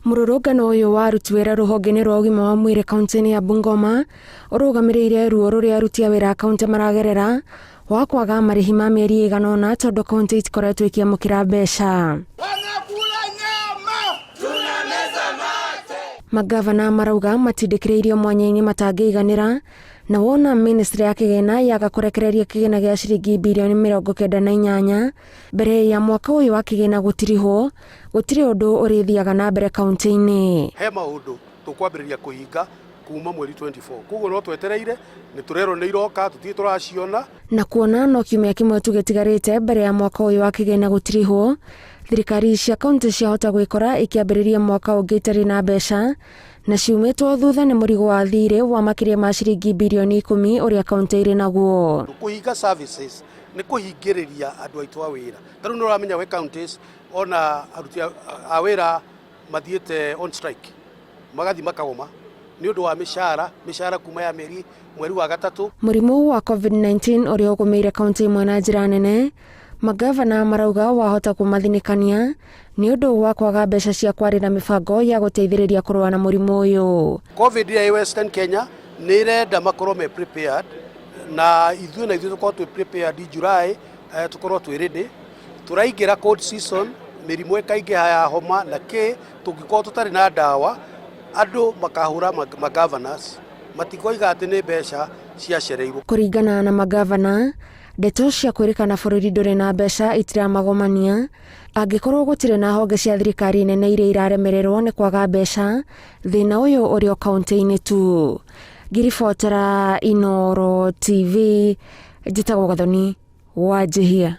Mururungano uyu wa aruti wira ruhongene rwa ugima wa mwiri kaunti-ini ya Bungoma urugamiriire ruo ruria aruti a wira kaunti maragerera wa kwaga marihi ma mieri igana ona tondu kaunti itikoretwo ikiamukira mbeca. Magavana marauga matindikiriirio mwanya-ini matangiiganira na wona ministry ya kigina yaga kurekereria kigina gia ciringi bilioni 98 mbere ya mwaka uyu wa kigina gutiri undu urithiaga na mbere kaunti-ini. He maundu tukwambiriria kuhinga kuma mweri 24 koguo no twetereire ni turero ni iroka tutie turaciona na kuona no kiumia kimwe tu gitigarite mbere ya mwaka uyu wa kigina gutiriho thirikari cia kaunti ciahota gwikora ikiambiriria mwaka ungi itari na mbeca na ciumitwo thutha ni murigo wa thirĩ wa makiria ma ciringi bilioni 10 uria kaunti iri naguo. Kuhinga services ni kuhingiriria andu aitu a wira taru no ramenya we counties ona aruti a wira mathiete on strike magathi makagoma ni undu wa mishara kuma ya mweri wa gatatu. Murimu wa COVID-19 uria ugumeire kaunti imwe na njira nene, magavana marauga wahota kumathinikania ni undu wa kwaga mbeca cia kwarira mibango ya guteithiriria kurua na murimu uyu. COVID ya Western Kenya ni irenda makorwo me prepared na ithuĩ tukorwo twi prepared July tukorwo twi ready turaingira cold season mirimu ikaingiha ya homa na tungikorwo tutari na dawa andu makahura magovernors matikoiga ati ni mbeca ciacereirwo. Kuringana na magavana, ndeto cia kwirikana bururi nduri na mbeca itiramagomania angikorwo gutire na honge cia thirikari nene iria iraremererwo ni kwaga mbeca thina uyu urio kaunti-ini tu. Ngiribotera Inooro TV, njitagwo Gathoni Wanjihia.